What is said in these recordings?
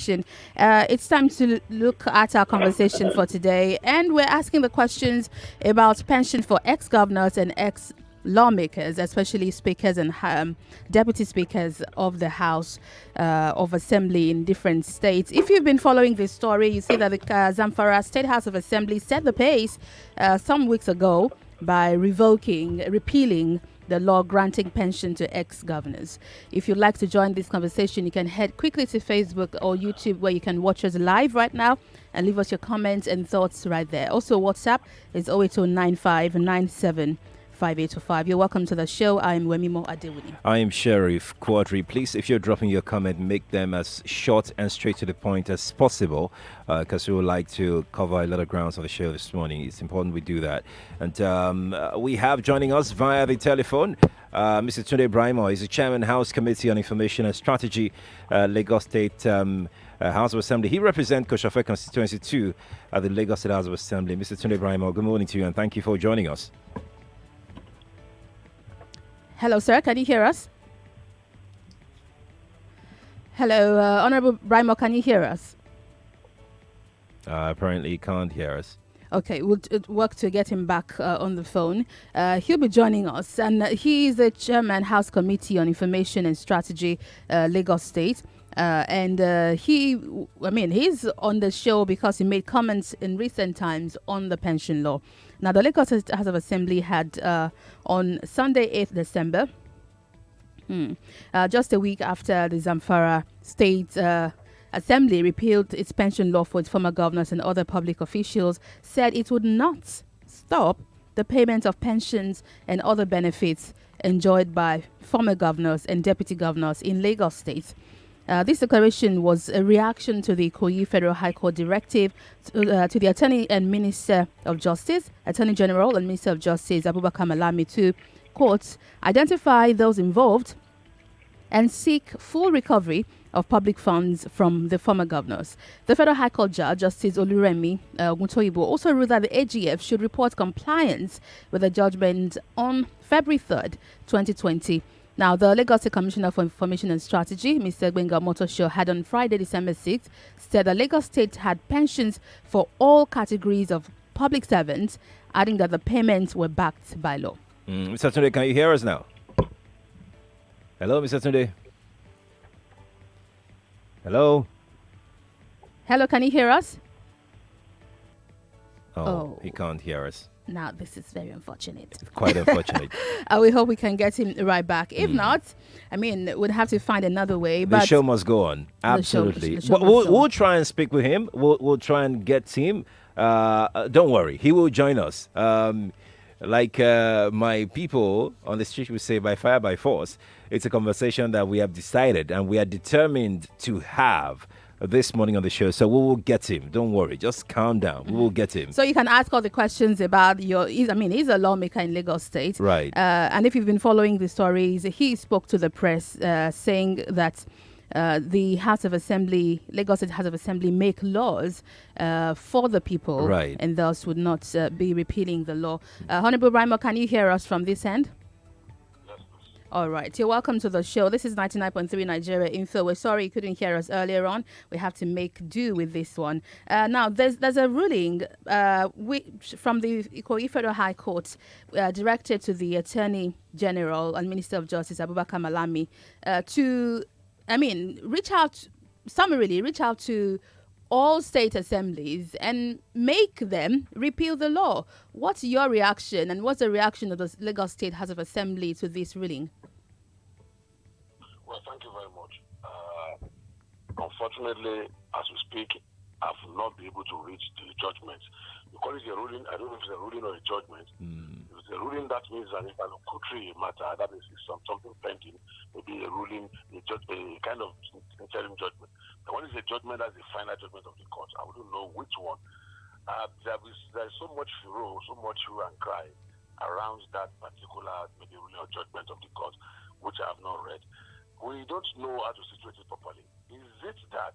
question. It's time to look at our conversation for today, and we're asking the questions about pension for ex-governors and ex-lawmakers, especially speakers and deputy speakers of the House of Assembly in different states. If you've been following this story, you see that the Zamfara State House of Assembly set the pace some weeks ago by repealing the law granting pension to ex-governors. If you'd like to join this conversation, you can head quickly to Facebook or YouTube, where you can watch us live right now and leave us your comments and thoughts right there. Also, WhatsApp is 08095975825. You're welcome to the show. I'm Wemimo Adewuni. I am Sheriff Quadry. Please, if you're dropping your comment, make them as short and straight to the point as possible, because we would like to cover a lot of grounds on the show this morning. It's important we do that. And we have joining us via the telephone Mr. Tunde Brahimo. He's the Chairman, House Committee on Information and Strategy, Lagos State House of Assembly. He represents Crossfire Constituency 2 at the Lagos State House of Assembly. Mr. Tunde Brahimo, good morning to you, and thank you for joining us. Hello, sir. Can you hear us? Hello, Honorable Brahimo, can you hear us? Apparently, he can't hear us. Okay, we'll work to get him back on the phone. He'll be joining us, and he is the Chairman, House Committee on Information and Strategy, Lagos State. He's on the show because he made comments in recent times on the pension law. Now, the Lagos House of Assembly had on Sunday, 8th December, just a week after the Zamfara State Assembly repealed its pension law for its former governors and other public officials, said it would not stop the payment of pensions and other benefits enjoyed by former governors and deputy governors in Lagos State. This declaration was a reaction to the Ikoyi Federal High Court directive to the Attorney and Minister of Justice, Attorney General and Minister of Justice Abubakar Malami, to courts identify those involved and seek full recovery of public funds from the former governors. The Federal High Court Judge, Justice Oluremi Mutoyibo, also ruled that the AGF should report compliance with the judgment on February 3rd, 2020. Now, the Lagos State Commissioner for Information and Strategy, Mr. Gbenga Motosho, had on Friday, December 6th, said that Lagos State had pensions for all categories of public servants, adding that the payments were backed by law. Mr. Tunde, can you hear us now? Hello, Mr. Tunde. Hello? Hello, can you hear us? Oh, he can't hear us. Now, this is very unfortunate. Quite unfortunate. We hope we can get him right back. If not, we'd have to find another way. The show must go on. Absolutely. We'll try and speak with him. We'll try and get him. Don't worry. He will join us. Like my people on the street would say, by fire, by force. It's a conversation that we have decided and we are determined to have this morning on the show. So we will get him. Don't worry. Just calm down. We will get him. So you can ask all the questions about he's a lawmaker in Lagos State. Right. And if you've been following the stories, he spoke to the press saying that the House of Assembly, Lagos State House of Assembly, make laws for the people. Right. And thus would not be repealing the law. Honorable Brahimo, can you hear us from this end? All right. You're welcome to the show. This is 99.3 Nigeria Info. We're sorry you couldn't hear us earlier on. We have to make do with this one. Now, there's a ruling from the Ikoyi Federal High Court directed to the Attorney General and Minister of Justice, Abubakar Malami, to reach out to all state assemblies and make them repeal the law. What's your reaction, and what's the reaction of the Lagos State House of Assembly to this ruling? Well, thank you very much. Unfortunately, as we speak, I've not been able to reach the judgment. You call it a ruling, I don't know if it's a ruling or a judgment. If it's a ruling, that means that it's an interlocutory matter. That means it's something pending, maybe a ruling, a kind of interim judgment. The one is a judgment, that's the final judgment of the court. I wouldn't know which one. There's so much furor, so much hue and cry around that particular maybe ruling or judgment of the court, which I have not read. We don't know how to situate it properly. Is it that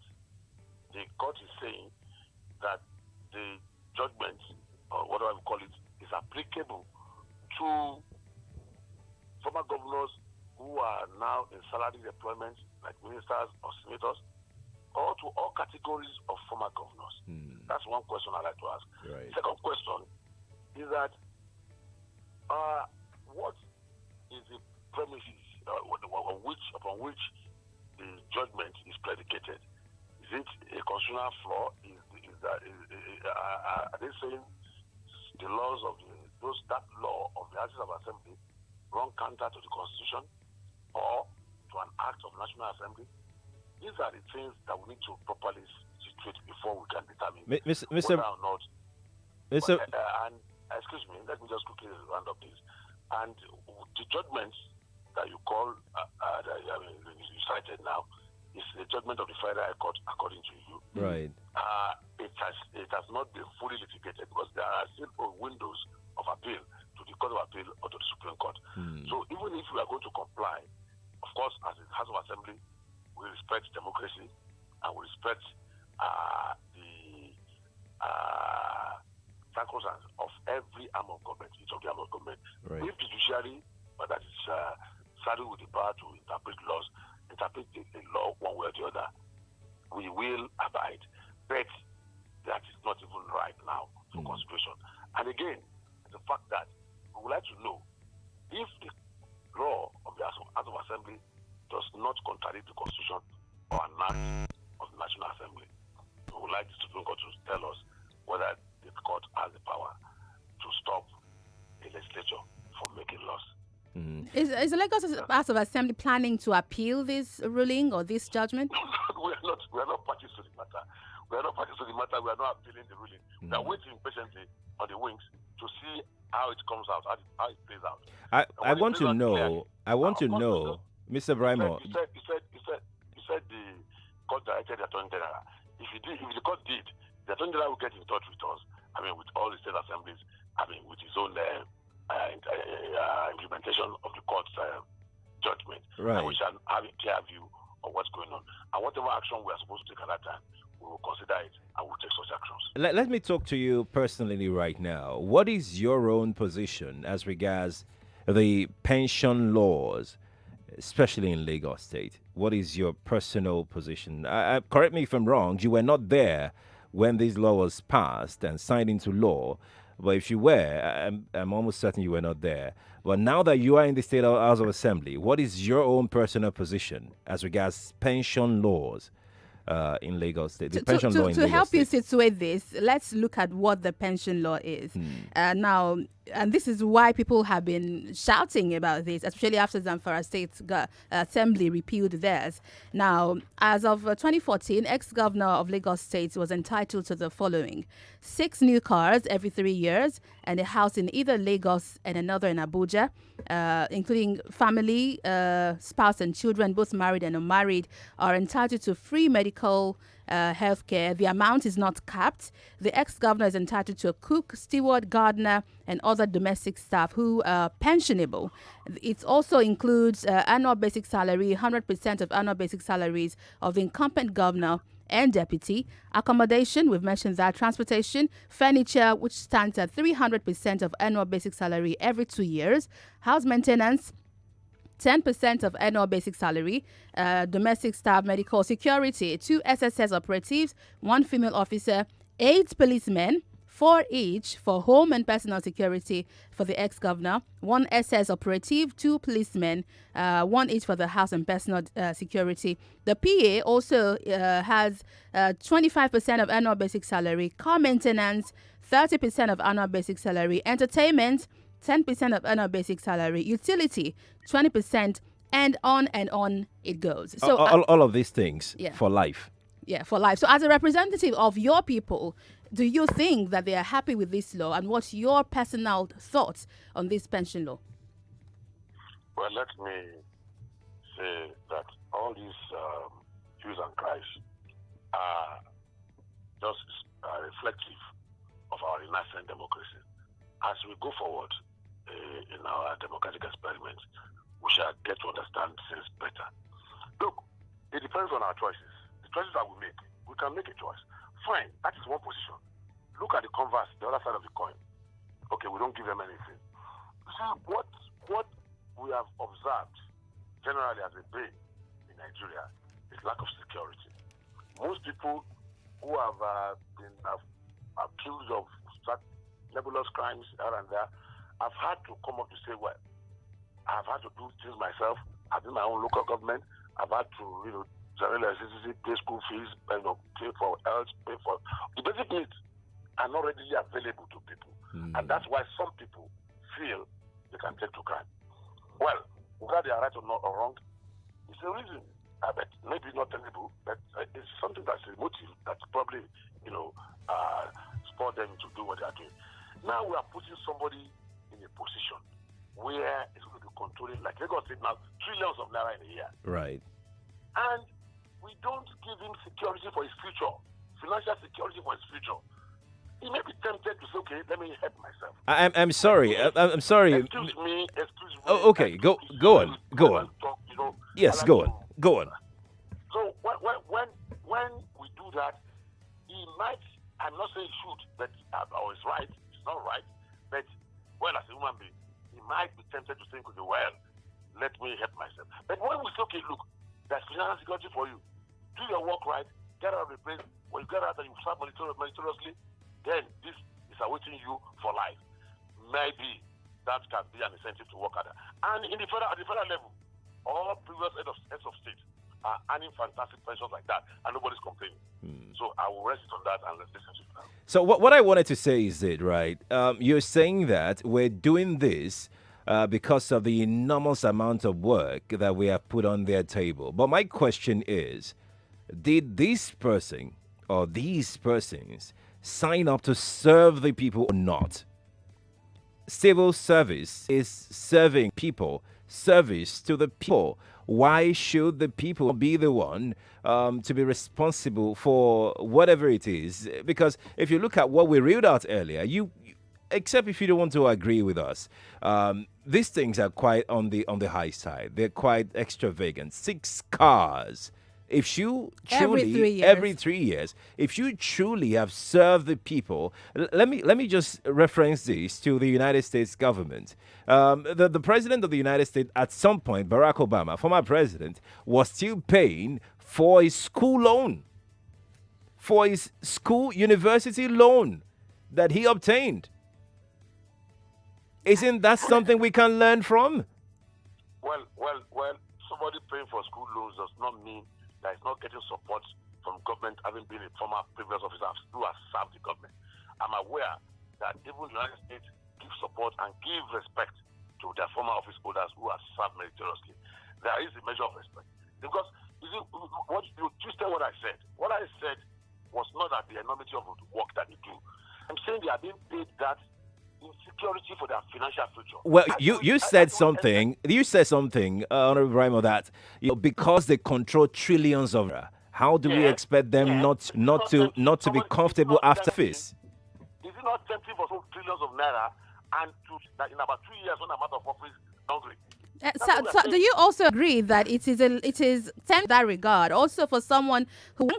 the court is saying that the judgment, or whatever we call it, is applicable to former governors who are now in salary employment, like ministers or senators, or to all categories categories of former governors? That's one question I'd like to ask. Right. Second question is that what is the premises upon which the judgment is predicated? Is it a constitutional flaw? Are they saying the laws of that law of the Houses of Assembly run counter to the Constitution or to an act of National Assembly? These are the things that we need to properly situate before we can determine whether or not. And excuse me, let me just quickly round up this. And the judgments that you call, you cited now, is the judgment of the Federal High Court, according to you. Right. It has not been fully litigated because there are still windows of appeal to the Court of Appeal or to the Supreme Court. So even if we are going to comply, of course, as the House of Assembly, we respect democracy and we respect the sacrosanct of every arm of government, each of the arm of government. Right. If the judiciary, that is saddled with the power to interpret laws, interpret the law one way or the other, we will abide. But that is not even right now for consideration. And again, the fact that we would like to know if the law of the House of Assembly does not contradict the Constitution or an act of the National Assembly. We would like the Supreme Court to tell us whether the court has the power to stop the legislature from making laws. Is the Lagos House of Assembly planning to appeal this ruling or this judgment? We are not parties to the matter. We are not parties to the matter. We are not appealing the ruling. We are waiting patiently on the wings to see how it comes out, how it plays out. I want to know, Mr. Brimo. You said the court directed the Attorney General. If the court did, the Attorney General will get in touch with us. With all the state assemblies. With his own implementation of the court's judgment. Right. And we shall have a clear view of what's going on. And whatever action we are supposed to take at that time, we will consider it and we'll take such actions. Let me talk to you personally right now. What is your own position as regards the pension laws, especially in Lagos State? What is your personal position? Correct me if I'm wrong, you were not there when this law was passed and signed into law. But if you were, I'm almost certain you were not there. But now that you are in the State House of Assembly, what is your own personal position as regards pension laws in Lagos State? The pension law in Lagos State. To help you situate this, let's look at what the pension law is. Now, and this is why people have been shouting about this, especially after Zamfara State Assembly repealed theirs. Now, as of 2014, ex-governor of Lagos State was entitled to the following: 6 new cars every 3 years, and a house in either Lagos and another in Abuja, including family, spouse and children, both married and unmarried, are entitled to free medical health care. The amount is not capped. The ex-governor is entitled to a cook, steward, gardener, and other domestic staff who are pensionable. It also includes annual basic salary, 100% of annual basic salaries of the incumbent governor and deputy, accommodation, we've mentioned that, transportation, furniture, which stands at 300% of annual basic salary every 2 years, house maintenance, 10% of annual basic salary, domestic staff, medical security, 2 SSS operatives, 1 female officer, 8 policemen, 4 each for home and personal security for the ex-governor, 1 SS operative, 2 policemen, 1 each for the house and personal security. The PA also has 25% of annual basic salary, car maintenance, 30% of annual basic salary, entertainment, 10% of annual basic salary, utility, 20%, and on it goes. So all of these things for life. Yeah, for life. So as a representative of your people, do you think that they are happy with this law? And what's your personal thoughts on this pension law? Well, let me say that all these hues and cries are just reflective of our nascent democracy. As we go forward in our democratic experiments, we shall get to understand things better. Look, it depends on our choices. The choices that we make, we can make a choice. Fine, that is one position. Look at the converse, the other side of the coin. Okay, we don't give them anything. See, what we have observed generally as a brain in Nigeria is lack of security. Most people who have been accused of nebulous crimes here and there, I've had to come up to say, well, I've had to do things myself. I've been my own local government. I've had to, generate electricity, pay school fees, pay for health, pay for the basic needs are not readily available to people. And that's why some people feel they can take to crime. Well, whether they are right or not or wrong, it's a reason. I bet maybe not terrible, but it's something that's a motive that's probably, spur them to do what they are doing. Now we are putting somebody in a position where it's going to be controlling, like Lagos State now, trillions of naira in a year. Right. And we don't give him security for his future, financial security for his future. He may be tempted to say, okay, let me help myself. I'm sorry. I'm sorry. Excuse me. Oh, okay. Go on. Talk, Yes, go on. Go on. So when we do that, he might, I'm not saying should, but it's right, it's not right, but well, as a human being, he might be tempted to think, okay, well, let me help myself. But when we say, okay, look, there's financial security for you, do your work right, get out of the place, when you get out and you serve meritoriously, then this is awaiting you for life. Maybe that can be an incentive to work harder. And at the federal level, all previous heads of state are earning fantastic pensions like that, and nobody's complaining. So I will rest on that and let's listen to you now. So what I wanted to say is that, right, you're saying that we're doing this because of the enormous amount of work that we have put on their table. But my question is, did this person or these persons sign up to serve the people or not? Civil service is serving people, service to the people. Why should the people be the one to be responsible for whatever it is? Because if you look at what we read out earlier, except if you don't want to agree with us, these things are quite on the high side. They're quite extravagant. 6 cars. If you truly every 3 years, if you truly have served the people, let me just reference this to the United States government. The president of the United States at some point, Barack Obama, former president, was still paying for his school loan, for his school university loan that he obtained. Isn't that something we can learn from? Well, somebody paying for school loans does not mean that is not getting support from government, having been a former previous officer who has served the government. I'm aware that even the United States give support and give respect to their former office holders who have served meritoriously. There is a measure of respect. Because, what you twisted what I said. What I said was not that the enormity of the work that they do. I'm saying they are being paid that insecurity for their financial future. Well, you said something, Honorable Brimo, that because they control trillions of naira, how do we expect them not to be comfortable after this? Is it not tempting for some trillions of naira and that in about 2 years when I'm out of office, hungry? So do you also agree that it is in that regard also for someone who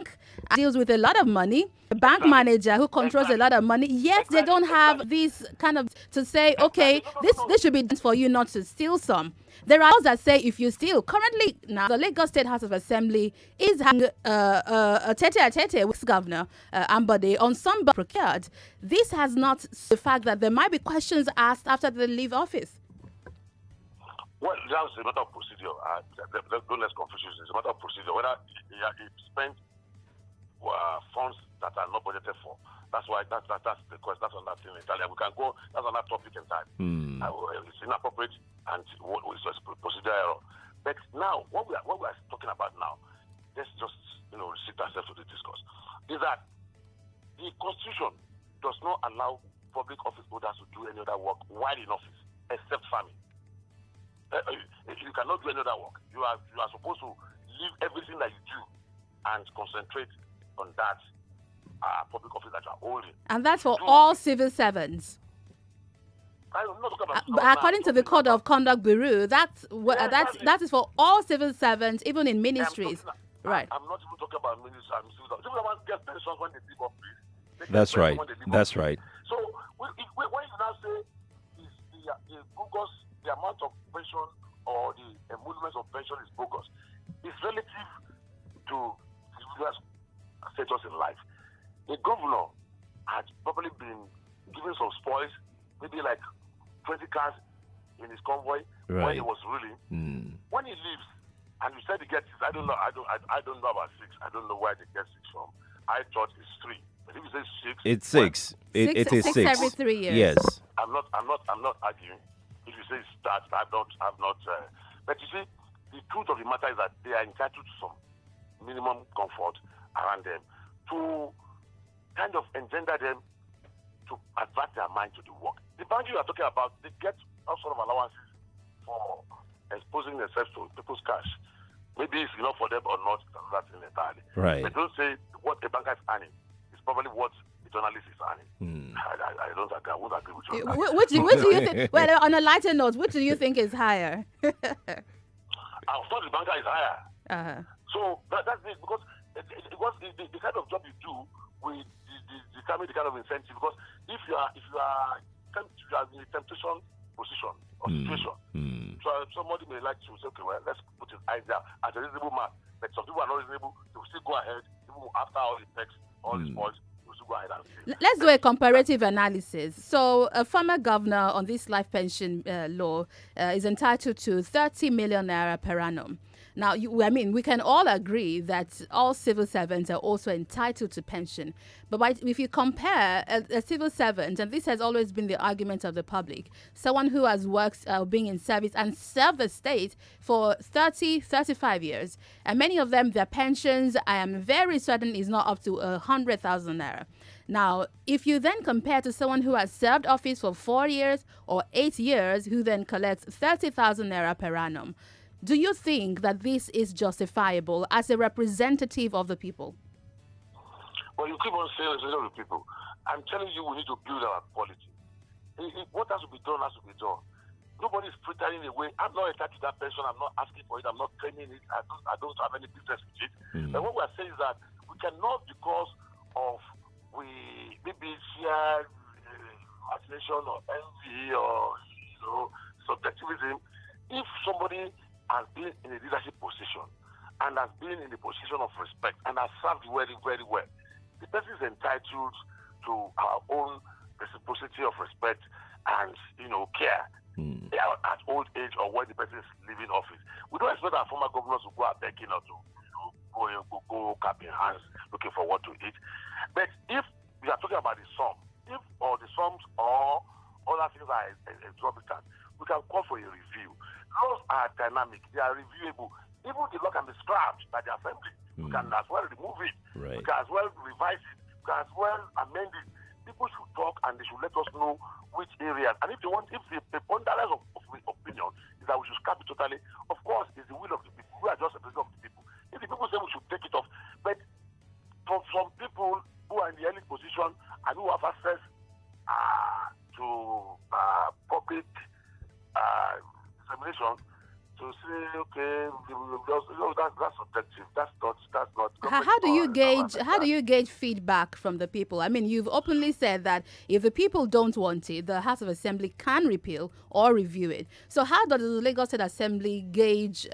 deals with a lot of money, a bank manager who controls a lot of money, yet they don't have this kind of to say, okay, this should be for you not to steal some. There are those that say if you steal. Currently, now the Lagos State House of Assembly is having a tete-a-tete with Governor Ambode on some procured. This has not the fact that there might be questions asked after they leave office. Well, that's a matter of procedure. Don't let's confuse you. It's a matter of procedure. Whether he spent funds that are not budgeted for. That's why that's the question. That's another thing entirely. We can go. That's another topic entirely. It's inappropriate and it's a procedure error. But now, what we are talking about now, let's just sit ourselves to the discourse. Is that the Constitution does not allow public office holders to do any other work while in office, except farming. You cannot do any other work. You are supposed to leave everything that you do and concentrate on that public office that you are holding. And that's for all civil servants. I'm not talking about but according to the Code of Conduct Bureau, that is for all civil servants, even in ministries. Right. I'm not even talking about ministries. Civil servants get pensions when they leave office. That's right. That's right. So when you now say is the bogus, the amount of pension or the emoluments of pension is bogus, it's relative to individual status in life. the governor had probably been given some spoils, maybe like 20 cars in his convoy when he was ruling. When he leaves, and you said he gets 6, I don't know about 6. I don't know where they get 6 from. I thought it's 3. But if you say 6, it's 6. It is 6 every 3 years. Yes. I'm not arguing. If you say it's that, I'm not. But you see, the truth of the matter is that they are entitled to some minimum comfort around them to kind of engender them to advert their mind to the work. The boundary you are talking about, they get all sort of allowances for exposing themselves to people's cash. Maybe it's enough for them or not, that's entirely. Right. They don't say what a banker is earning. It's probably what the journalist is earning. I don't agree. I won't agree with you. Which do you think? Well, on a lighter note, which do you think is higher? I thought the banker is higher. So that's it, because the kind of job you do will determine the kind of incentive. Because if you are in a temptation position or situation, so somebody may like to say, okay, well, let's put his eyes there as a reasonable man. But some people are not reasonable. They will still go ahead, even after all the text, all the spoils. Let's do a comparative analysis. So a former governor on this life pension law is entitled to 30 million naira per annum. Now, we can all agree that all civil servants are also entitled to pension. But if you compare a civil servant, and this has always been the argument of the public, someone who has worked being in service and served the state for 35 years, and many of them, their pensions, I am very certain, is not up to 100,000 naira. Now, if you then compare to someone who has served office for 4 years or 8 years, who then collects 30,000 naira per annum, do you think that this is justifiable as a representative of the people? Well, you keep on saying representative of the people. I'm telling you, we need to build our quality. What has to be done has to be done. Nobody is pretending away. I'm not attached to that person. I'm not asking for it. I'm not claiming it. I don't have any business with it. But what we are saying is that we cannot, because of maybe share fascination or envy or subjectivism, if somebody has been in a leadership position and has been in a position of respect and has served very, very well, the person is entitled to our own reciprocity of respect and care at old age or when the person is leaving office. We don't expect our former governors to go out begging or to go clapping hands looking for what to eat. But if we are talking about the sum, if all the sums or other things are exorbitant, we can call for a review. Laws are dynamic, they are reviewable. Even the law can be scrapped by the assembly. We can as well remove it. Right. We can as well revise it. We can as well amend it. People should talk and they should let us know which areas. And if the ponderance of opinion is that we should scrap it totally, of course, it's the will of the people. We are just representatives of the people. If the people say we should take it off, but for some people who are in the early position and who have access to public examination, to say, okay, that's subjective. That's not. How do you gauge feedback from the people? I mean, you've openly said that if the people don't want it, the House of Assembly can repeal or review it. So how does the Lagos State Assembly gauge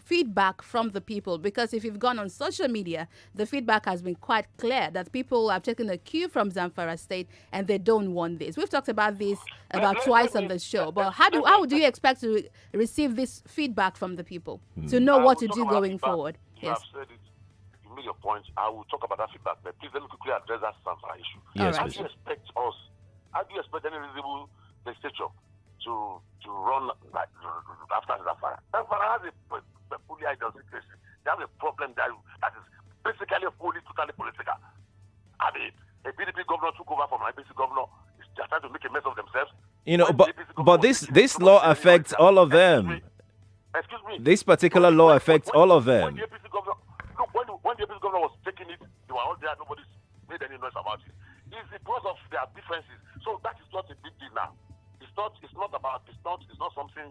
feedback from the people? Because if you've gone on social media, the feedback has been quite clear that people have taken a cue from Zamfara State and they don't want this. We've talked about this twice on the show, but how do you expect to receive this feedback from the people to know what to do going forward? You have said it. You made your point. I will talk about that feedback, but please let me quickly address that Zamfara issue. Yes, How do you expect any reasonable legislature to run like after Zamfara? Zamfara has a peculiar idiosyncrasy. They have a problem that is basically totally political. I mean, a PDP governor took over from an APC governor. Is just trying to make a mess of themselves. But this law affects all of them. Excuse me. This particular law affects all of them. When the APC governor was taking it, they were all there. Nobody made any noise about it. It's because of their differences. So that is not a big deal now. It's not something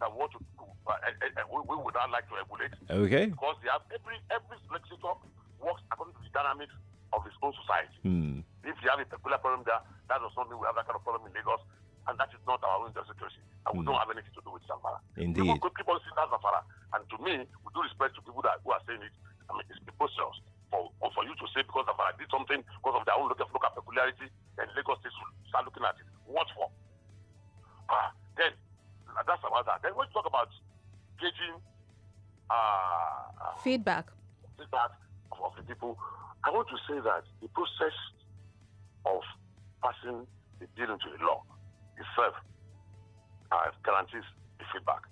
that we want to do. We would not like to regulate. Okay. Because they have every legislator works according to the dynamics of his own society. If you have a particular problem there, that does not mean we have that kind of problem in Lagos. And that is not our own situation. And we don't have anything to do with Zamfara. Indeed. People keep on saying that Zamfara. And to me, with due respect to people who are saying it, I mean, it's preposterous. for you to say because of I did something because of their own local peculiarity, then Lagos State should start looking at it. What for? Then that's about that. Then when you talk about gauging feedback of the people, I want to say that the process of passing the bill into the law itself guarantees the feedback.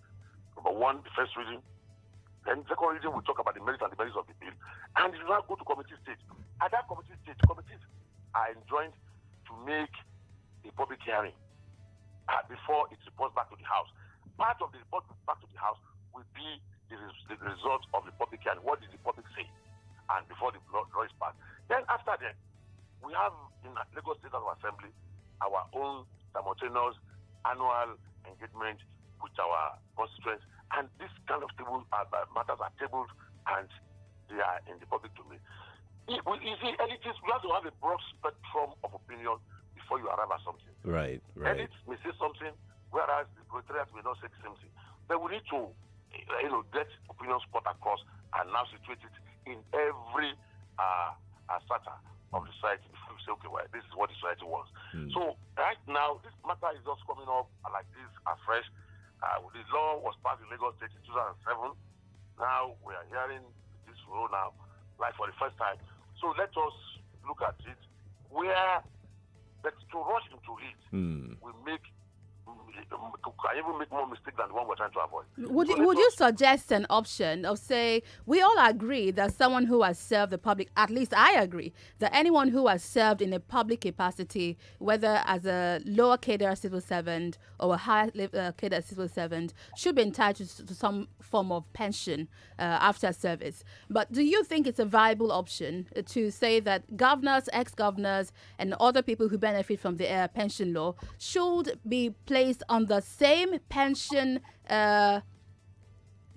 Number one, the first reading. Then second reading, we talk about the merits and the merits of the bill. And it will now go to committee stage. At that committee stage, committees are enjoined to make a public hearing before it reports back to the House. Part of the report back to the House will be the result of the public hearing. What did the public say? And before the law is passed. Then after that, we have in Lagos State Assembly our own simultaneous annual engagement with our constituents. And this kind of matters are tabled and they are in the public domain. You see, elites, you have to have a broad spectrum of opinion before you arrive at something. Right. Elites may say something, whereas the proletariat may not say the same thing. But we need to, get opinions put across and now situate it in every strata of the society before we say, okay, well, this is what the society wants. So right now, this matter is just coming up like this afresh. The law was passed in Lagos State in 2007. Now we are hearing this law now, like for the first time. So let us look at it. But to rush into it, we can even make more mistakes than the one we're trying to avoid. Would you suggest an option of, say, we all agree that someone who has served the public, at least I agree, that anyone who has served in a public capacity, whether as a lower cadre civil servant or a higher cadre civil servant, should be entitled to some form of pension after service. But do you think it's a viable option to say that governors, ex-governors, and other people who benefit from the pension law should be placed on the same pension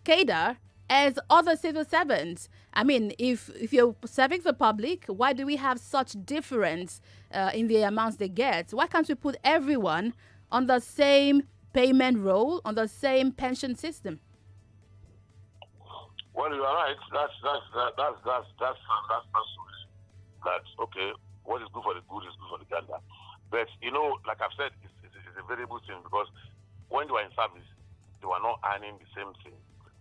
cadre as other civil servants? I mean, if you're serving the public, why do we have such difference in the amounts they get? Why can't we put everyone on the same payment roll, on the same pension system? Well, you are right. That's okay. What is good for the good is good for the gander. But like I've said, it's a variable thing because when they were in service, they were not earning the same thing.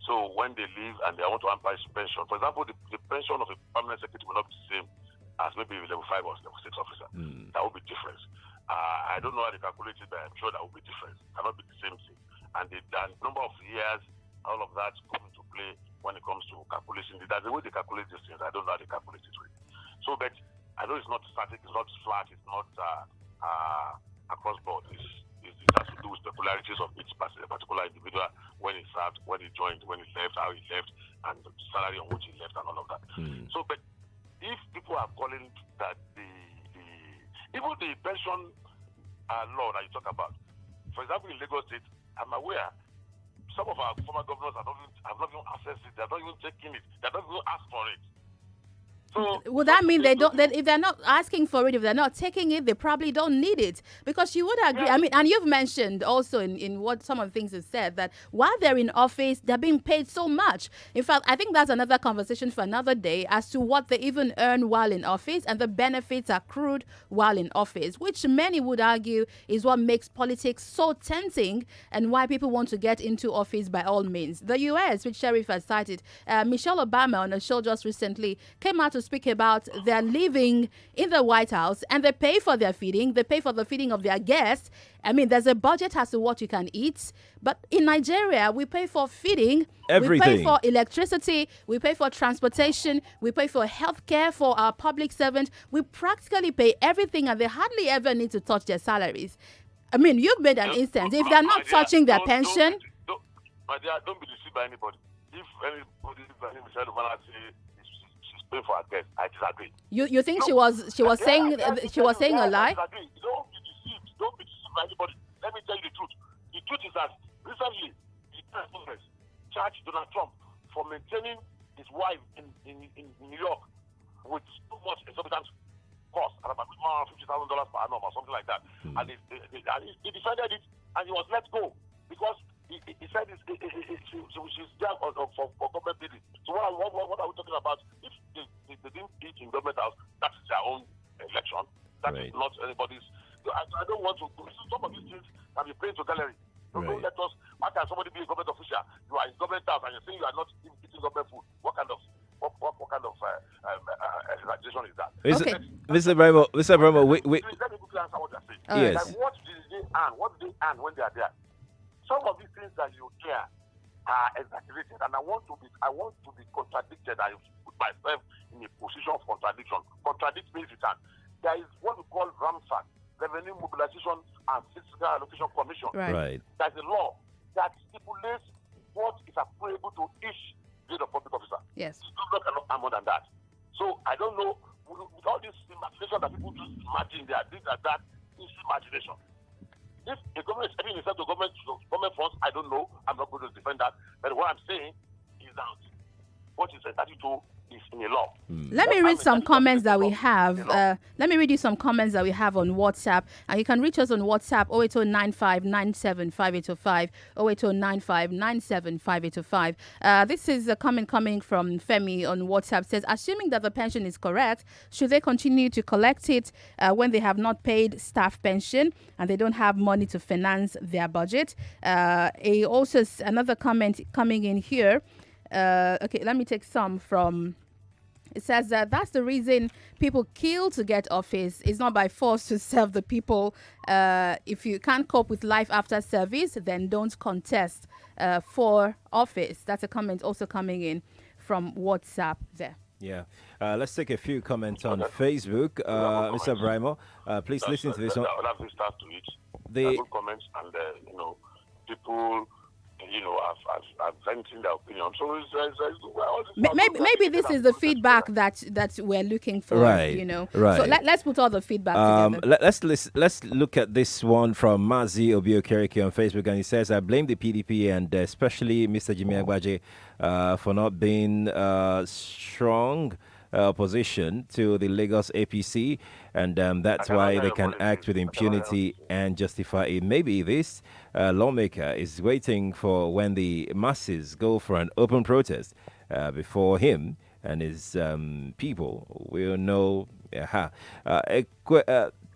So when they leave and they want to earn pension, for example, the pension of a permanent secretary will not be the same as maybe a level 5 or level 6 officer. That will be different. I don't know how they calculate it, but I'm sure that will be different. It cannot be the same thing. And the number of years, all of that come into play when it comes to calculation. There's a way they calculate these things. I don't know how they calculate it really. So, but I know it's not static, it's not flat, it's not across board. It has to do with peculiarities of each particular individual, when he served, when he joined, when he left, how he left, and the salary on which he left, and all of that. So, but if people are calling that even the pension law that you talk about, for example, in Lagos State, I'm aware some of our former governors have not even accessed it. They're not even taking it. They're not even asked for it. So would that mean they don't? That if they're not asking for it, if they're not taking it, they probably don't need it? Because you would agree. Yeah. I mean, and you've mentioned also in what some of the things you said that while they're in office, they're being paid so much. In fact, I think that's another conversation for another day as to what they even earn while in office and the benefits accrued while in office, which many would argue is what makes politics so tempting and why people want to get into office by all means. The U.S., which Sheriff has cited, Michelle Obama on a show just recently came out to speak about their living in the White House, and they pay for their feeding. They pay for the feeding of their guests. I mean, there's a budget as to what you can eat. But in Nigeria, we pay for feeding. Everything. We pay for electricity. We pay for transportation. We pay for healthcare for our public servants. We practically pay everything, and they hardly ever need to touch their salaries. I mean, you've made an instance. If they're not touching their pension... Don't be deceived by anybody. If anybody, Michelle Obama say paying for her guests, I disagree. You think she was saying a lie? I disagree. Don't be deceived. Don't be deceived by anybody. Let me tell you the truth. The truth is that recently the Congress charged Donald Trump for maintaining his wife in New York with so much exorbitant cost, about $50,000 per annum or something like that. And he defended it, and he was let go because He said she's there for government building. So what are we talking about? If they didn't eat in government house, that is their own election. That is not anybody's. I don't want to. Some of these things can be playing to gallery. Don't let us. How can somebody be a government official? You are in government house and you're saying you are not eating government food. What kind of exaggeration is that? Mr. Bremo, Let me quickly answer what you're saying. Yes. Like, what did they earn? What do they earn when they are there? Some of these things that you hear are exaggerated, and I want to be contradicted. I put myself in a position of contradiction. Contradict means return. There is what we call RAMFAC, Revenue Mobilization and Fiscal Allocation Commission. Right. There's a law that stipulates what is applicable to each grade of public officer. Yes. Government cannot earn more than that. So I don't know, with all this imagination that people just imagine there, this and that, is imagination. If the government is having itself to government funds, I don't know. I'm not going to defend that. But what I'm saying is that what is entitled to is in a law. Let me read some comments that we have. Let me read you some comments that we have on WhatsApp. And you can reach us on WhatsApp 08095975805, 08095975805. This is a comment coming from Femi on WhatsApp. Says, assuming that the pension is correct, should they continue to collect it when they have not paid staff pension and they don't have money to finance their budget? Another comment coming in here. Okay, let me take some from. It says that that's the reason people kill to get office. It's not by force to serve the people. If you can't cope with life after service, then don't contest for office. That's a comment also coming in from WhatsApp there. Yeah. Let's take a few comments on Facebook. Mr. Brimo, please listen to this one. Start to it. The good comments and, people... I've venting their opinion. So maybe this is the feedback that we're looking for. Right. Right. So let's put all the feedback together. Let's look at this one from Mazi Obiokereke on Facebook, and he says, "I blame the PDP and especially Mr. Jimmy Agbaje for not being strong." Opposition to the Lagos APC, and that's why they can act with impunity and justify it. Maybe this lawmaker is waiting for when the masses go for an open protest before him and his people will know.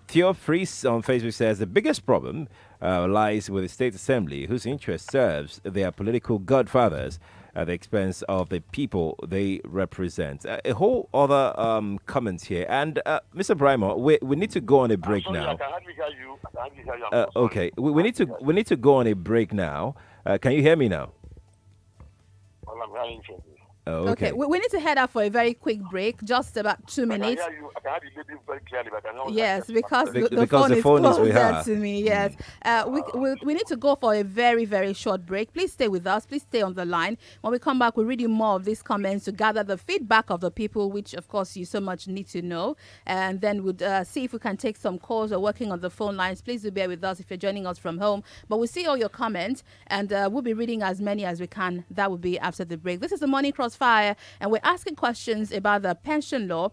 Theo Priest on Facebook says the biggest problem lies with the State Assembly, whose interest serves their political godfathers at the expense of the people they represent. A whole other comments here. And Mr. Brimo, we need to go on a break now. I can hardly hear you. Okay, we need to go on a break now. Can you hear me now? Well, I'm hearing you. Oh, okay. We need to head out for a very quick break, just about 2 minutes. I can hear you very clearly, but I know. Yes, because the phone is closer to me. Yes, we need to go for a very, very short break. Please stay with us. Please stay on the line. When we come back, we'll read you more of these comments to gather the feedback of the people, which of course you so much need to know, and then we'll see if we can take some calls. We're working on the phone lines. Please do bear with us if you're joining us from home. But we'll see all your comments, and we'll be reading as many as we can. That will be after the break. This is the Morning Crossfire, and we're asking questions about the pension law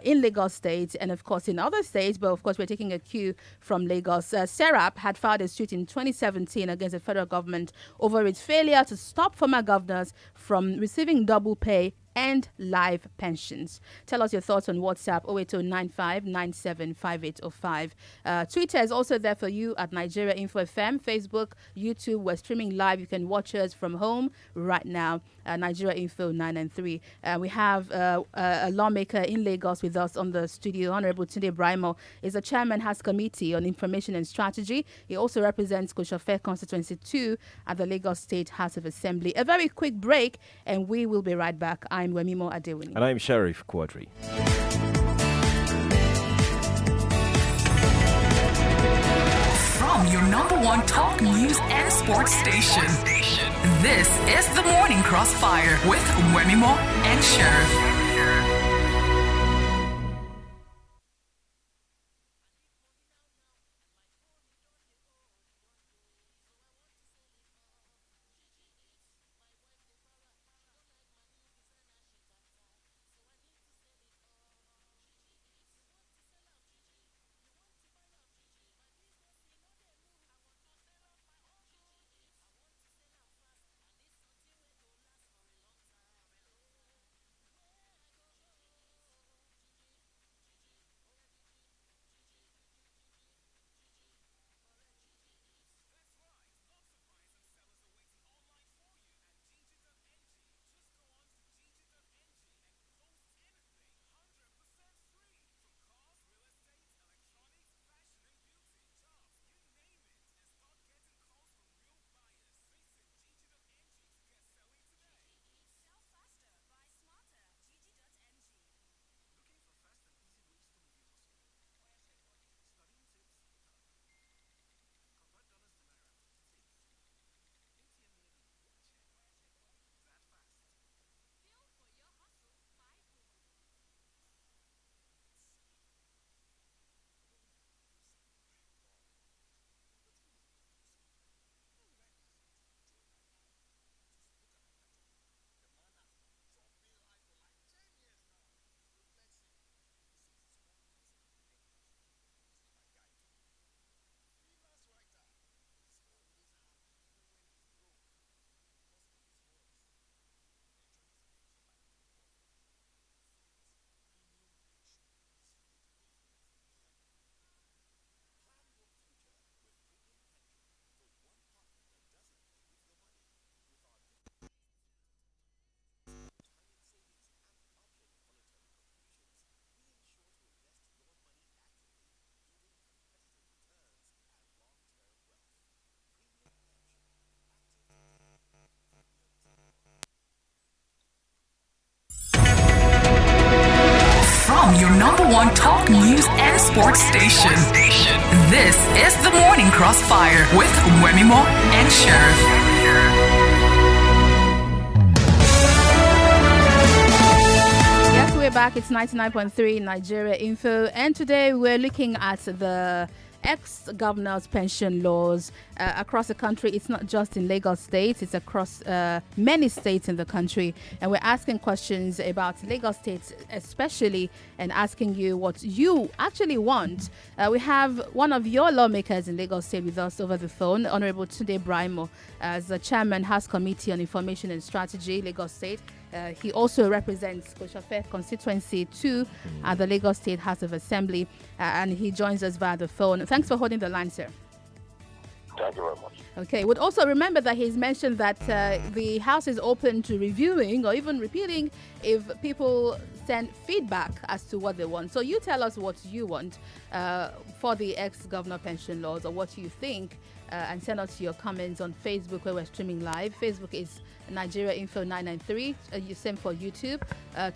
in Lagos State and, of course, in other states. But, of course, we're taking a cue from Lagos. Serap had filed a suit in 2017 against the federal government over its failure to stop former governors from receiving double pay and live pensions. Tell us your thoughts on WhatsApp 08095975805. Twitter is also there for you at Nigeria Info FM. Facebook, YouTube, we're streaming live. You can watch us from home right now. Nigeria Info 993. We have a lawmaker in Lagos with us on the studio. Honorable Tunde Brimo is the chairman House Committee on Information and Strategy. He also represents Koshofe Constituency 2 at the Lagos State House of Assembly. A very quick break, and we will be right back. I'm Wemimo Adewuni. And I'm Sheriff Quadry. From your number one talk news and sports station. This is the Morning Crossfire with Wemimo and Sheriff. number one talk news and sports station. This is the Morning Crossfire with Wemimo and Sheriff. Yes, we're back. It's 99.3 Nigeria Info, and today we're looking at the ex-governors' pension laws across the country. It's not just in Lagos State, it's across many states in the country. And we're asking questions about Lagos State especially, and asking you what you actually want. We have one of your lawmakers in Lagos State with us over the phone, Honorable Tunde Braimo, as the chairman, House Committee on Information and Strategy, Lagos State. He also represents Koshafe constituency 2 at the Lagos State House of Assembly, and he joins us via the phone. Thanks for holding the line, sir. Thank you very much. Okay, would also remember that he's mentioned that the House is open to reviewing or even repealing if people send feedback as to what they want. So you tell us what you want for the ex-governor pension laws, or what you think, and send us your comments on Facebook, where we're streaming live. Facebook is Nigeria Info 993. Same for YouTube.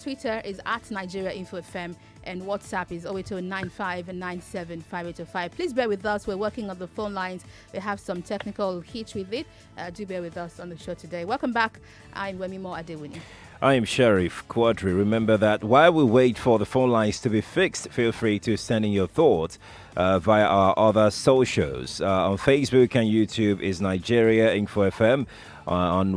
Twitter is at Nigeria Info FM, and WhatsApp is 08095975805. Please bear with us. We're working on the phone lines. We have some technical hitch with it. Do bear with us on the show today. Welcome back. I'm Wemimo Adewuni. I am Sheriff Quadry. Remember that while we wait for the phone lines to be fixed, feel free to send in your thoughts via our other socials. On Facebook and YouTube is Nigeria Info FM. On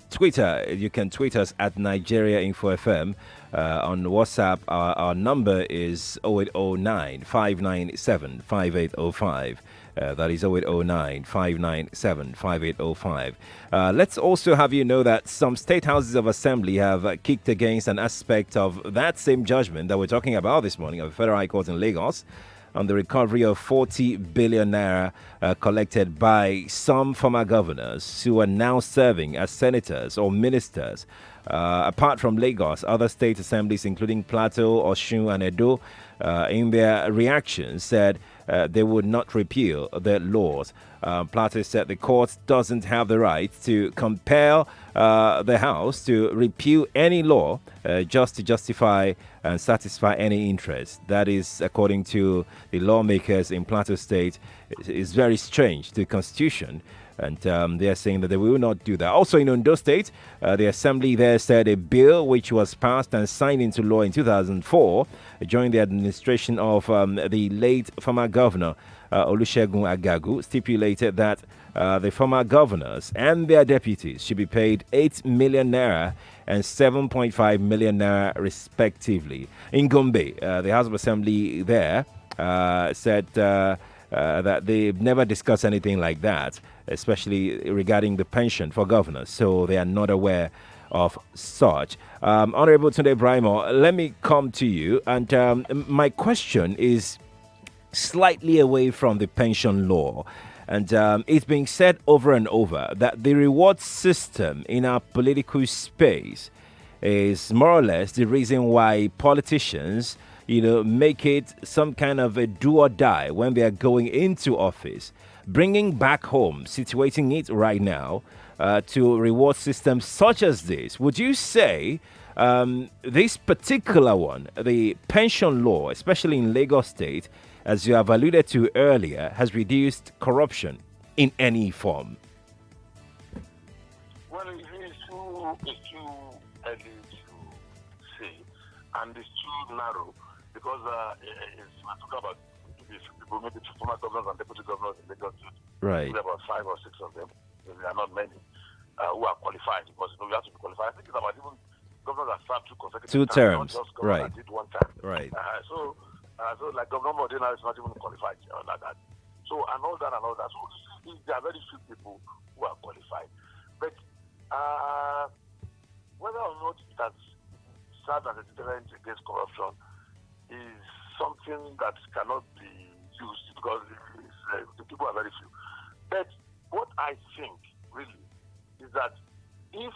Twitter, you can tweet us at Nigeria Info FM. On WhatsApp, our number is 0809 597 5805. That is 0809 597 5805. Let's also have you know that some state houses of assembly have kicked against an aspect of that same judgment that we're talking about this morning of the Federal High Court in Lagos on the recovery of 40 billion naira collected by some former governors who are now serving as senators or ministers. Apart from Lagos, other state assemblies, including Plateau, Osun, and Edo, in their reactions said they would not repeal the laws. Plateau said the court doesn't have the right to compel the House to repeal any law just to justify and satisfy any interest. That is, according to the lawmakers in Plateau State, is very strange to the Constitution. And they are saying that they will not do that. Also in Ondo State, the assembly there said a bill which was passed and signed into law in 2004 during the administration of the late former governor Olusegun Agagu stipulated that the former governors and their deputies should be paid 8 million naira and 7.5 million naira respectively. In Gombe, the House of Assembly there said that they've never discussed anything like that, especially regarding the pension for governors, so they are not aware of such. Honorable Tunde Braimo, let me come to you, and my question is slightly away from the pension law. And it's being said over and over that the reward system in our political space is more or less the reason why politicians, make it some kind of a do or die when they are going into office. Bringing back home, situating it right now to reward systems such as this, would you say this particular one, the pension law, especially in Lagos State, as you have alluded to earlier, has reduced corruption in any form? Well, it's too early to say, and it's too narrow, because we're talking about people, maybe former governors and deputy governors in Lagos State. Right. Maybe about 5 or 6 of them. There are not many who are qualified, because you have to be qualified. I think it's about even governors that served 2 consecutive terms. Not just Right. governors that did 1 time. Right. So like Governor Modena is not even qualified like that. So and all that. So there are very few people who are qualified. But whether or not it has served as a deterrent against corruption is something that cannot be used, because the people are very few. But what I think really is that if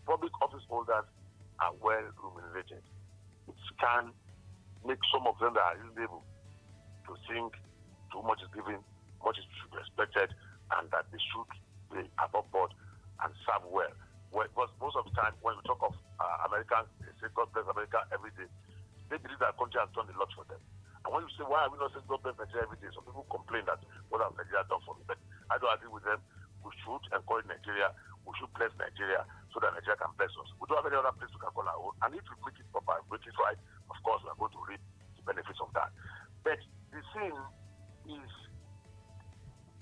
public office holders are well remunerated, it can make some of them that are able to think too much is given, much is should be expected, and that they should be above board and serve well. Because most of the time, when we talk of Americans, they say God bless America every day. they believe that country has done a lot for them. And when you say, why are we not saying God bless Nigeria every day? Some people complain that what has Nigeria done for me? But I don't agree with them. We should encourage Nigeria. We should bless Nigeria so that Nigeria can bless us. We don't have any other place we can call our own. And if we make it proper and make it right, of course, we are going to reap the benefits of that. But the thing is,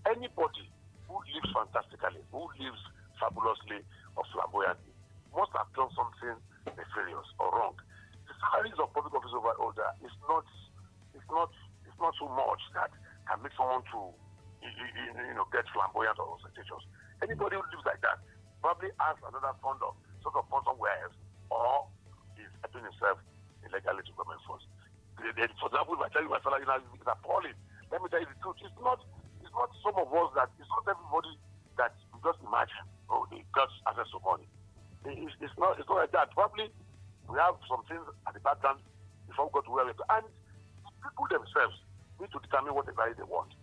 anybody who lives fantastically, who lives fabulously or flamboyantly, must have done something nefarious or wrong. The salaries of public office over older is not so much that can make someone to get flamboyant or ostentatious. Anybody who lives like that probably has another fund somewhere else, or is helping himself illegally to government funds. For example, if I tell you my salary now is appalling, let me tell you the truth. It's not some of us that, it's not everybody that you just imagine, they got access to money. It's not like that. Probably we have some things at the background before we go to where we go. And the people themselves need to determine what exactly they want.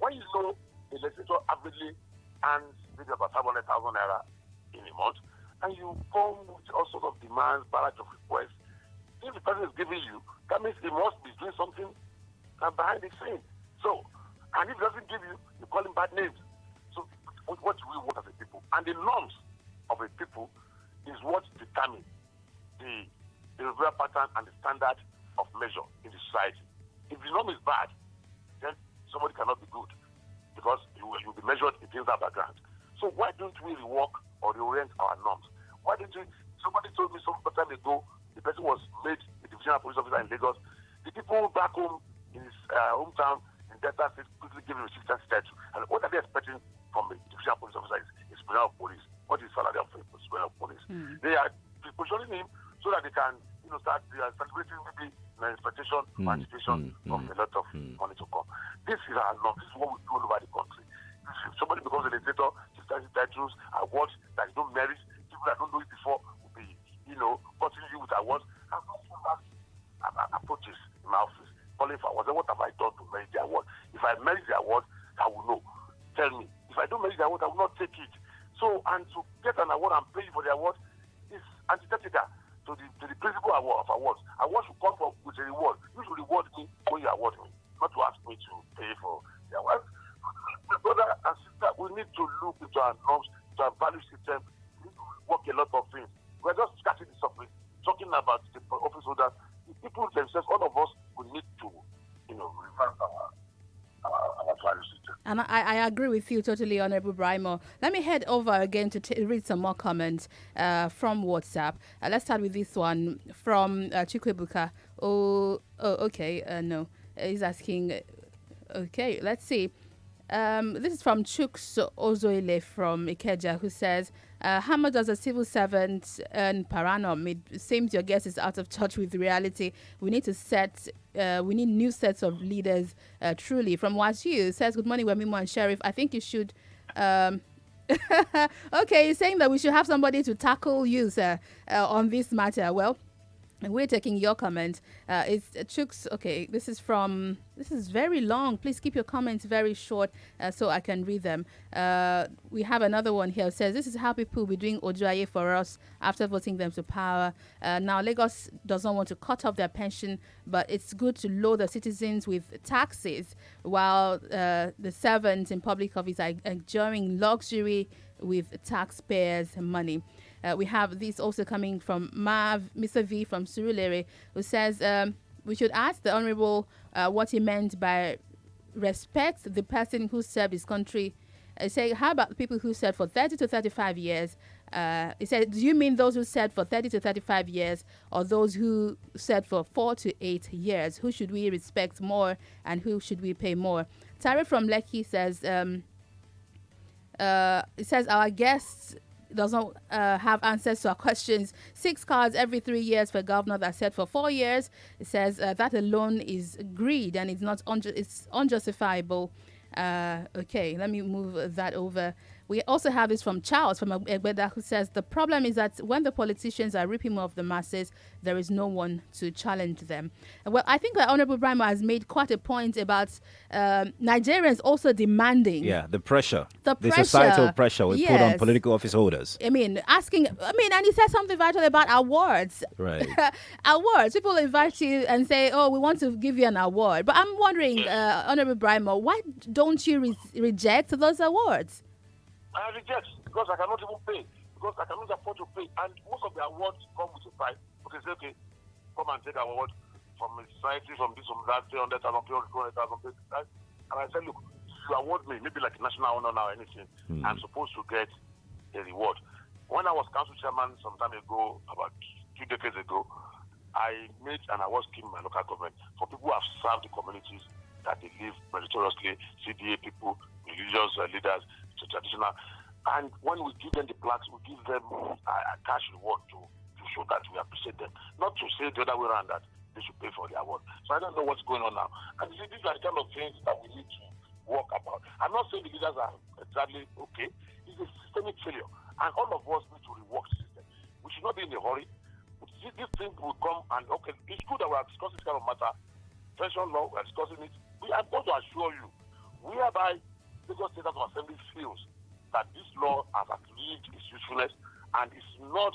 When you know a legislator averagely earns maybe about 500,000 naira in a month, and you come with all sorts of demands, barrage of requests, if the person is giving you, that means he must be doing something behind the scene. So, and if he doesn't give you, you call him bad names. So, what do we want as a people? And the norms of a people is what determines the behavioral pattern and the standard of measure in the society. If the norm is bad, then somebody cannot be good, because you will be measured against that background. So why don't we rework or reorient our norms? Why don't we? Somebody told me some time ago, the person was made a divisional police officer in Lagos. The people back home in his hometown in Delta State quickly gave him a chieftain statue. And what are they expecting from a divisional police officer? Is of police. What is salary of of police? They are positioning him so that they can, start celebrating maybe an expectation, anticipation of a lot of money to come. This is our norm. This is what we do all over the country. If somebody becomes a legislator, chieftaincy titles, awards that you don't merit, people that don't know it before will be, cutting you with awards. I've not seen that approaches in my office, calling for awards. What have I done to merit the award? If I merit the award, I will know. Tell me. If I don't merit the award, I will not take it. So, and to get an award and pay for the award is antithetical to the principle of awards. Awards should come from with a reward. You should reward me when you award me, not to ask me to pay for the award. Brother and sister, we need to look into our norms, to our value system. We need to work a lot of things. We're just scratching the surface, talking about the office holders. The people themselves, all of us, we need to, revamp our value system. And I agree with you totally, Honorable Brimo. Let me head over again to read some more comments from WhatsApp. Let's start with this one from Chikwebuka. Okay. No. He's asking, okay, let's see. This is from Chuks Ozoile from Ikeja, who says, how much does a civil servant earn per annum? It seems your guess is out of touch with reality. We need new sets of leaders, truly. From Wasiu, says, good morning, Wemimo and Sheriff. I think you should... okay, you're saying that we should have somebody to tackle you, sir, on this matter. Well, we're taking your comment. It's Chooks. Okay, this is very long. Please keep your comments very short so I can read them. We have another one here. It says, this is how people will be doing Ojuaye for us after voting them to power. Now, Lagos does not want to cut off their pension, but it's good to load the citizens with taxes while the servants in public office are enjoying luxury with taxpayers' money. We have this also coming from Mr. V from Surulere, who says we should ask the Honorable what he meant by respect the person who served his country. Say, how about the people who served for 30 to 35 years? He said, do you mean those who served for 30 to 35 years or those who served for 4 to 8 years? Who should we respect more and who should we pay more? Tara from Lekki says, it says our guests does not have answers to our questions. 6 cards every 3 years for governor that said for 4 years. It says that alone is greed and it's not it's unjustifiable. Okay, let me move that over. We also have this from Charles from Egbeda, who says the problem is that when the politicians are ripping off the masses, there is no one to challenge them. Well, I think that Honorable Brimo has made quite a point about Nigerians also demanding. Yeah, the pressure. The societal pressure we put on Yes. political office holders. I mean, and he said something vital about awards. Right. Awards. People invite you and say, oh, we want to give you an award. But I'm wondering, Honorable Brimo, why don't you reject those awards? I reject because I cannot even pay, because I cannot afford to pay. And most of the awards come with a price. Okay, say, okay, come and take an award from a society, from this, from that, 300,000, 200,000. And I said, look, if you award me, maybe like a national honor now, anything, I'm supposed to get a reward. When I was council chairman some time ago, about 2 decades ago, I made an award scheme in my local government for people who have served the communities that they live meritoriously, CDA people, religious leaders, traditional. And when we give them the plaques, we give them a cash reward to show that we appreciate them. Not to say the other way around that they should pay for the award. So I don't know what's going on now. And you see, these are the kind of things that we need to work about. I'm not saying the leaders are exactly okay. It's a systemic failure. And all of us need to rework the system. We should not be in a hurry. This thing will come and, okay, it's good that we are discussing this kind of matter. Pension law, we are discussing it. I'm going to assure you, whereby Lagos State House of Assembly feels that this law has outlived its usefulness and is not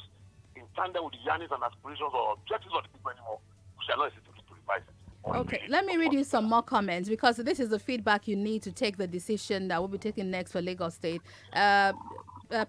in tandem with the yearnings and aspirations or objectives of the people anymore, we shall not hesitate to revise it. Okay, let me read you some more comments because this is the feedback you need to take the decision that will be taken next for Lagos State.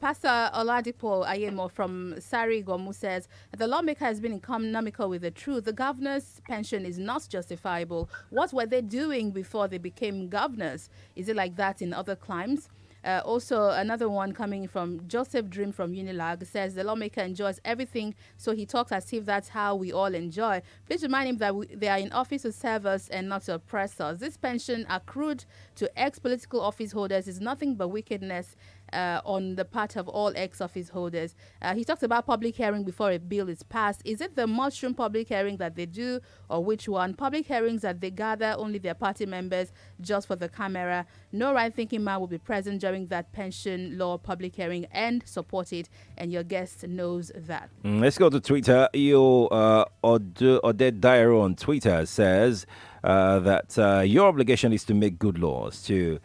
Pastor Oladipo Ayemo from Sari Gomu says, the lawmaker has been economical with the truth. The governor's pension is not justifiable. What were they doing before they became governors? Is it like that in other climes? Also, another one coming from Joseph Dream from Unilag says the lawmaker enjoys everything, so he talks as if that's how we all enjoy. Please remind him that they are in office to serve us and not to oppress us. This pension accrued to ex-political office holders is nothing but wickedness on the part of all ex-office holders. He talks about public hearing before a bill is passed. Is it the mushroom public hearing that they do, or which one? Public hearings that they gather only their party members just for the camera. No right-thinking man will be present during that pension law public hearing and support it, and your guest knows that. Let's go to Twitter. Oded Dairo on Twitter says that your obligation is to make good laws to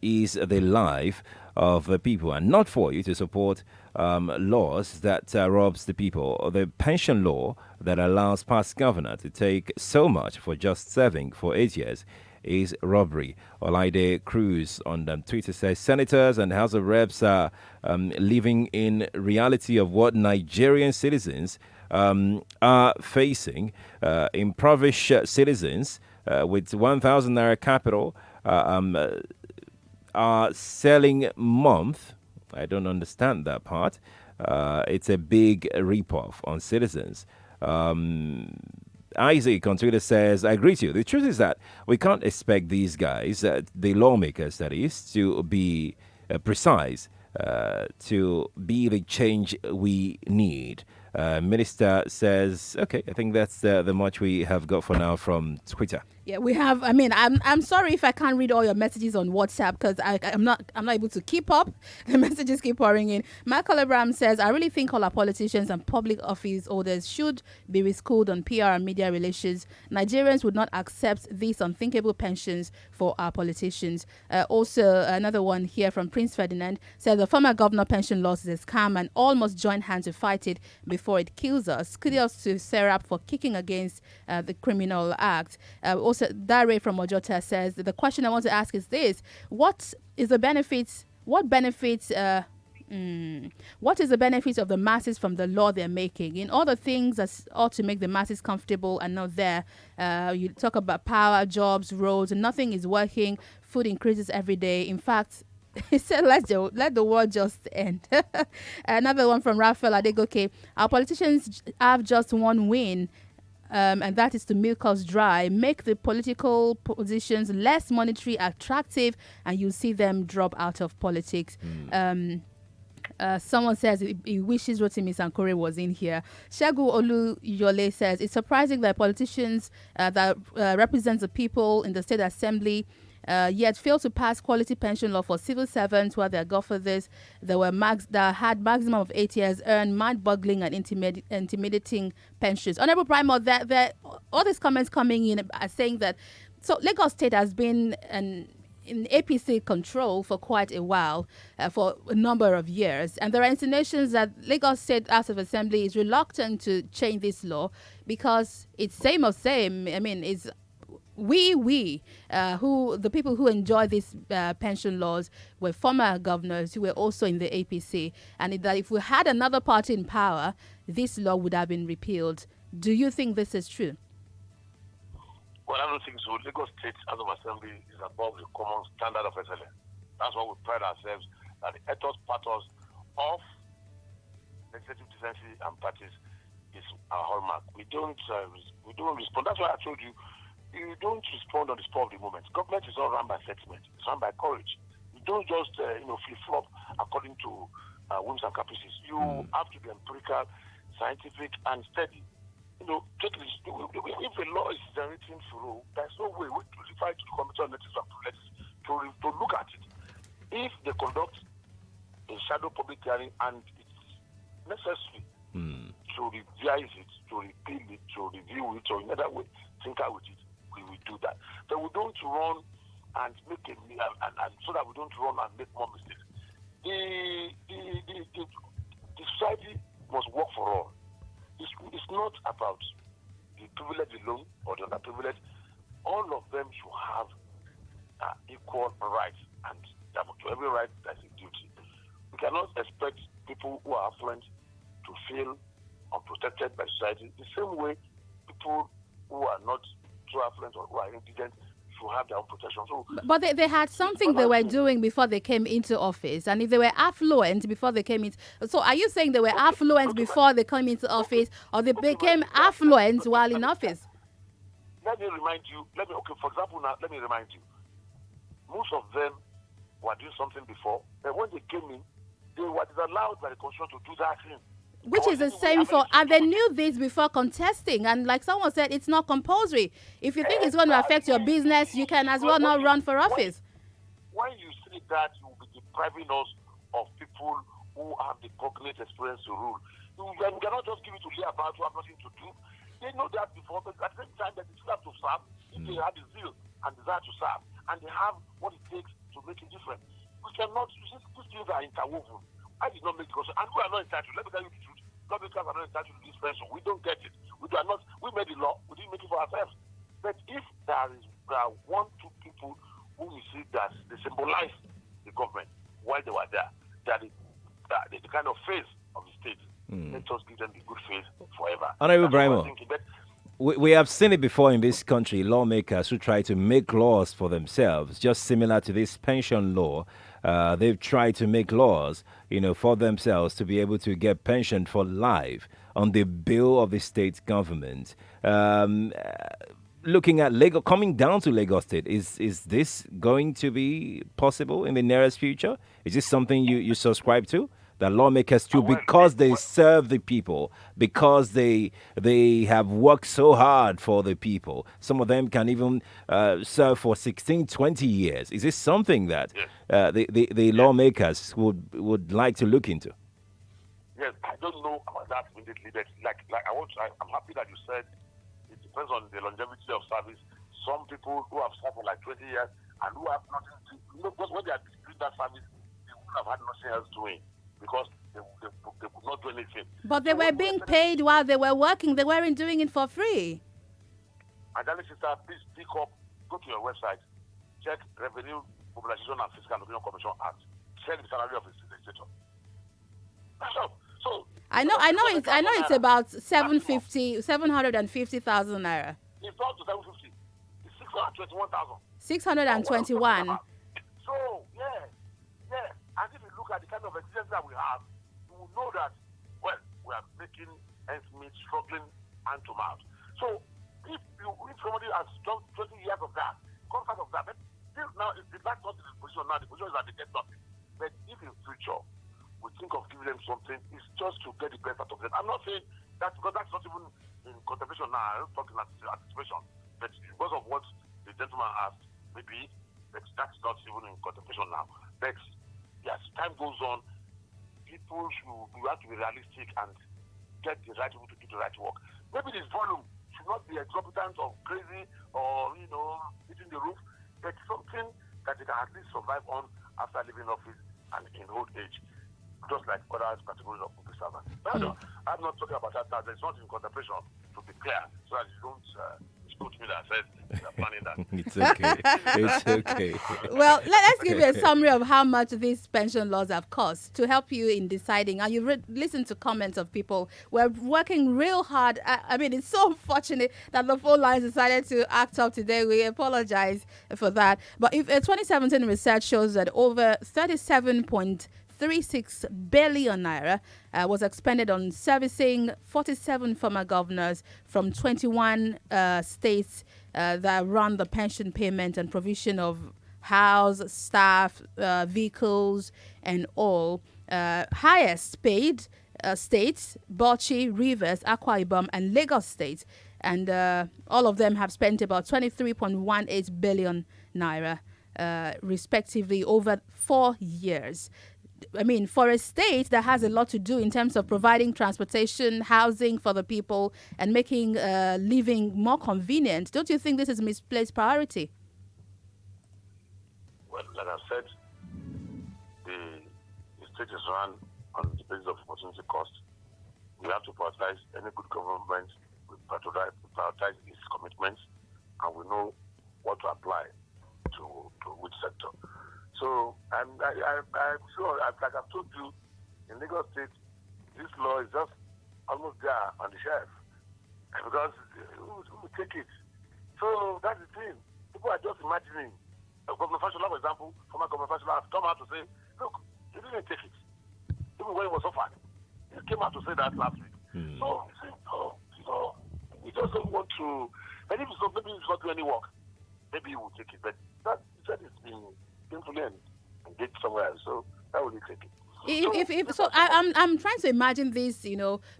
ease the life of the people, and not for you to support laws that robs the people. The pension law that allows past governor to take so much for just serving for 8 years is robbery. Olaide Cruz on Twitter says senators and House of Reps are living in reality of what Nigerian citizens are facing. Impoverished citizens with 1,000 naira capital are selling month. I don't understand that part. It's a big ripoff on citizens. Isaac on Twitter says, I agree with you. The truth is that we can't expect these guys, the lawmakers that is, to be precise, to be the change we need. Minister says, okay, I think that's the much we have got for now from Twitter. Yeah, we have. I mean, I'm sorry if I can't read all your messages on WhatsApp because I'm not able to keep up. The messages keep pouring in. Michael Abraham says, I really think all our politicians and public office holders should be reschooled on PR and media relations. Nigerians would not accept these unthinkable pensions for our politicians. Also, another one here from Prince Ferdinand says the former governor pension loss is a scam and all must join hands to fight it before it kills us. Kudos to Serap for kicking against the criminal act. Also, Dare from Ojota says the question I want to ask is this: what is the benefits? What benefits? What is the benefit of the masses from the law they're making? In all the things that ought to make the masses comfortable and not there. You talk about power, jobs, roads, and nothing is working. Food increases every day. In fact, he said, let the war just end. Another one from Raphael Adegoke. Our politicians have just one win, and that is to milk us dry, make the political positions less monetary attractive, and you see them drop out of politics. Someone says he wishes Rotimi Sankore was in here. Shagu Olu Yole says it's surprising that politicians that represent the people in the state assembly yet failed to pass quality pension law for civil servants who are their godfathers that had maximum of 8 years earned mind-boggling and intimidating pensions. Honorable Primo, that all these comments coming in are saying that so Lagos State has been in APC control for quite a while, for a number of years. And there are insinuations that Lagos State House of Assembly is reluctant to change this law because it's same or same. I mean, it's the people who enjoy these pension laws were former governors who were also in the APC. And that if we had another party in power, this law would have been repealed. Do you think this is true? Well, I don't think so. Lagos State House of Assembly is above the common standard of excellence. That's why we pride ourselves that the ethos pathos of legislative decency and practice is our hallmark. We don't respond. That's why I told you, you don't respond on the spur of the moment. Government is not run by sentiment. It's run by courage. You don't just flip-flop according to whims and caprices. You have to be empirical, scientific, and steady. Take this. If a law is generating furor, there's no way we to refer to the Committee on Natives and Privileges to look at it. If they conduct a shadow public hearing and it's necessary to revise it, to repeal it, to review it, or in other way tinker with it, we will do that. But we don't run and make and so that we don't run and make more mistakes. The society must work for all. It's not about the privilege alone or the underprivileged. All of them should have equal rights, and to every right there's a duty. We cannot expect people who are affluent to feel unprotected by society the same way people who are not so affluent or who are indigent should have their own protection. So, but they had something they were doing before they came into office, and if they were affluent before they came into, so are you saying they were affluent before they came into office, or they became affluent while in office? Let me remind you. For example, now let me remind you. Most of them were doing something before, and when they came in, they were disallowed by the constitution to do that thing. Which is the same for, and they knew this before contesting. And like someone said, it's not compulsory. If you think it's going to affect your business, you can as well not run for office. When you say that, you will be depriving us of people who have the cognate experience to rule. You cannot just give it to lay about who have nothing to do. They know that before, but at the same time, they still have to serve. If they have the zeal and desire to serve, and they have what it takes to make a difference. We cannot, these things are interwoven. I did not make the question, and we are not entitled. Let me tell you the truth. Lawmakers are not entitled to this pension. We don't get it. We made the law. We didn't make it for ourselves. But if there are one, two people who we see that they symbolize the government while they were there, that the kind of face of the state, let us give them the good face forever. Honorable Brimo, we have seen it before in this country, lawmakers who try to make laws for themselves, just similar to this pension law. They've tried to make laws, for themselves to be able to get pension for life on the bill of the state government. Looking at coming down to Lagos State, is this going to be possible in the nearest future? Is this something you subscribe to? That lawmakers too, because they serve the people, because they have worked so hard for the people. Some of them can even serve for 16, 20 years. Is this something that the lawmakers would like to look into? Yes, I don't know about that immediately, but I'm happy that you said it depends on the longevity of service. Some people who have served for like 20 years and who have nothing to, because when they are doing that service, they would have had nothing else doing. Because they could not do anything. But they were being paid while they were working. They weren't doing it for free. And then, sister, please pick up, go to your website, check Revenue Mobilization and Fiscal Allocation Commission Act. Check the salary of the legislator. That's all. So I know it's about 750,000 naira. It's not to 750. It's 621,000. 621. So yeah. And if you look at the kind of existence that we have, you will know that, well, we are making ends meet, struggling hand to mouth. So if somebody has done 20 years of that, comes out of that, but still now, that's not the position now. The position is that they get nothing. But if in future we think of giving them something, it's just to get the best out of them. I'm not saying that because that's not even in contemplation now. I'm talking anticipation. But because of what the gentleman asked, maybe, but that's not even in contemplation now. But as time goes on, people we have to be realistic and get the right people to do the right work. Maybe this volume should not be exorbitant or crazy or, hitting the roof, but something that they can at least survive on after leaving office and in old age, just like other categories of public servants. I'm not talking about that now. There's not in contemplation, to be clear, so that you don't dispute me that says they're planning that. It's okay. It's okay. Well, let's give you a summary of how much these pension laws have cost to help you in deciding. And you've listened to comments of people. We're working real hard. I mean, it's so unfortunate that the phone lines decided to act up today. We apologize for that. But if 2017 research shows that over 37.36 billion naira was expended on servicing 47 former governors from 21 states that run the pension payment and provision of house, staff, vehicles, and all. Highest paid states, Bauchi, Rivers, Akwa Ibom, and Lagos states. And all of them have spent about 23.18 billion naira, respectively, over 4 years. I mean, for a state that has a lot to do in terms of providing transportation, housing for the people, and making living more convenient, don't you think this is misplaced priority? Well, like I said, the state is run on the basis of opportunity cost. We have to prioritize any good government. We prioritize its commitments, and we know what to apply to which sector. So, I'm sure, like I've told you, in Lagos State, this law is just almost there on the shelf. Because who will take it? So, that's the thing. People are just imagining. Governor Fashola, for example, former Governor Fashola has come out to say, look, he didn't take it. Even when he was offered. He came out to say that last week. So, we just don't want to. And if maybe he's not doing any work, maybe he will take it. But that is been painfully engaged somewhere else. So, how will he take it? I'm trying to imagine this,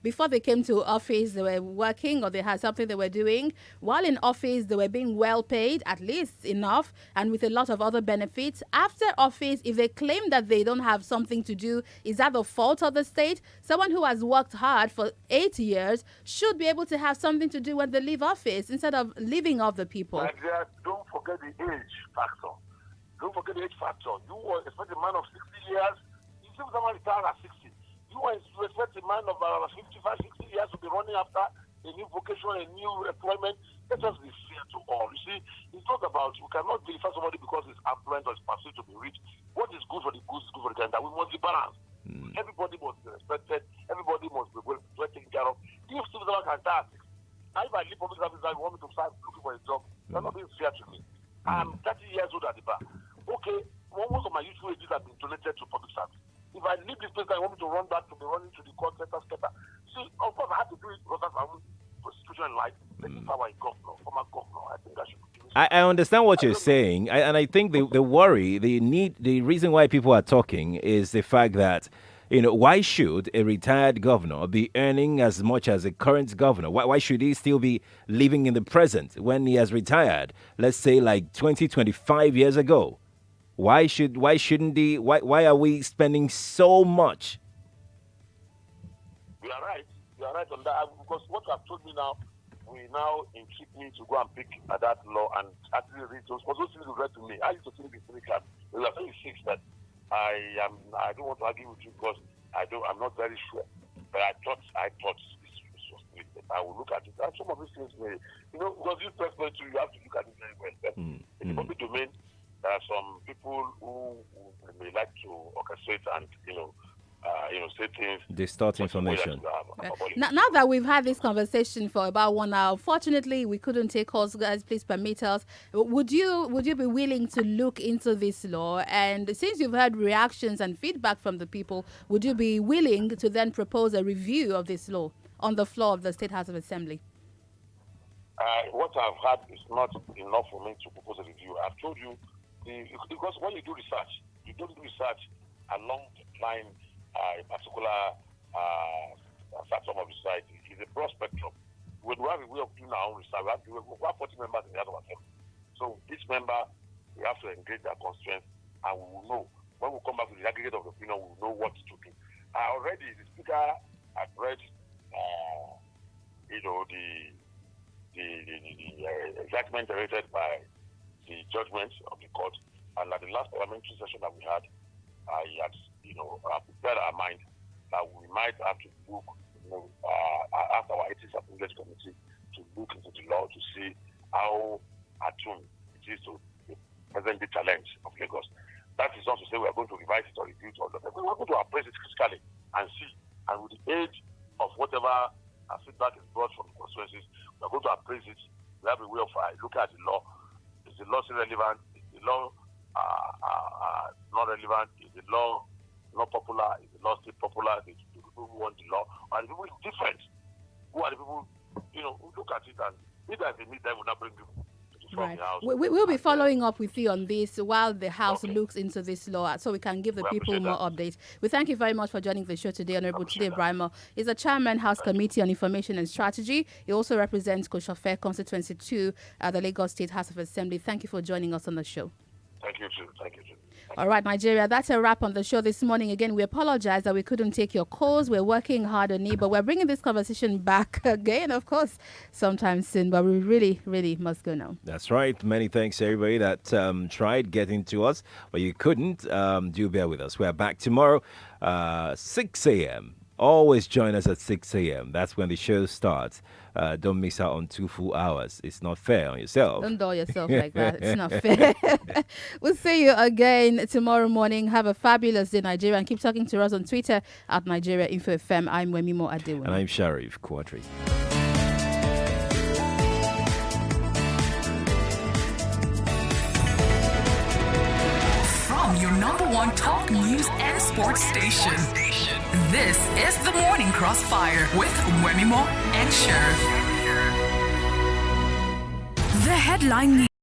before they came to office, they were working or they had something they were doing. While in office, they were being well paid, at least enough, and with a lot of other benefits. After office, if they claim that they don't have something to do, is that the fault of the state? Someone who has worked hard for 8 years should be able to have something to do when they leave office instead of living off the people. But don't forget the age factor. Don't forget the age factor. You were expecting a man of 60 years. If someone retired at 60, you expect a man of 55, 60 years to be running after a new vocation, a new employment. Let us be fair to all. You see, it's not about, we cannot vilify somebody because he's affluent or is perceived to be rich. What is good for the goose is good for the gander. We must be balanced. Everybody must be respected. Everybody must be well taken care of. If someone can retire at 60, now if I leave public service and want me to start looking for a job, you're not being fair to me. I'm 30 years old at the bar. Okay, most of my youthful ages have been donated to public service. If I leave this place, I want me to run back to be running to the court center. See, of course, I have to do it because that's my own situation in life. But if I were a governor, former governor, I think I should do it. I understand what you're saying, and I think the worry, the reason why people are talking is the fact that, why should a retired governor be earning as much as a current governor? Why should he still be living in the present when he has retired, let's say like 20, 25 years ago? Why are we spending so much? You are right on that, because what you have told me now, we now intrigue me to go and pick at that law and actually read those. Because those things you read to me, I used to think it's really clear. There are very things that I don't want to argue with you because I'm not very sure. But I thought this was great. I will look at it. And some of these things because you press point you have to look at it very well. But in the public domain, there are some people who may like to orchestrate and say things. Distort information. Now that we've had this conversation for about 1 hour, fortunately we couldn't take calls, guys. Please permit us. Would you be willing to look into this law? And since you've heard reactions and feedback from the people, would you be willing to then propose a review of this law on the floor of the State House of Assembly? What I've had is not enough for me to propose a review. I've told you. Because when you do research, you don't do research along the line a particular spectrum of society. It's a broad spectrum. When we have a way of doing our own research, we have 40 members in the House of Assembly. So each member We have to engage our constituents, and we will know. When we come back to the aggregate of the opinion, we will know what to do. Already, the speaker had read, the excitement generated by the judgment of the court, and at the last parliamentary session that we had, he had, prepared our mind that we might have to look, ask our ethics and privilege committee to look into the law to see how attuned it is to the present day challenge of Lagos. That is not to say we are going to revise it or review it, but we are going to appraise it critically and see. And with the aid of whatever feedback is brought from the constituencies, we are going to appraise it. We have a way of looking at the law. Is the law still relevant? Is the law not relevant? Is the law not popular? Is the law still popular? The people who want the law? Are the people different? Who are the people, who look at it and either they need them will not bring people. Right. We'll be following up with you on this while the House looks into this law so we can give the people more updates. We thank you very much for joining the show today, Honorable Tunde Brimo. He's a chairman, House Committee on Information and Strategy. He also represents Crossfire Constituency 2 at the Lagos State House of Assembly. Thank you for joining us on the show. Thank you, too. Thank you, too. All right, Nigeria, that's a wrap on the show this morning. Again, we apologize that we couldn't take your calls. We're working hard on it, but we're bringing this conversation back again, of course, sometime soon. But we really, really must go now. That's right. Many thanks to everybody that tried getting to us, but you couldn't. Do bear with us. We're back tomorrow, 6 a.m. Always join us at 6 a.m. That's when the show starts. Don't miss out on 2 full hours. It's not fair on yourself. Don't dull yourself like that. It's not fair. We'll see you again tomorrow morning. Have a fabulous day, Nigeria. And keep talking to us on Twitter at Nigeria Info FM. I'm Wemimo Adewuni. And I'm Sharif Quadry. From your number one talk news and sports station. This is the Morning Crossfire with Wemimo and Sheriff. The headline news.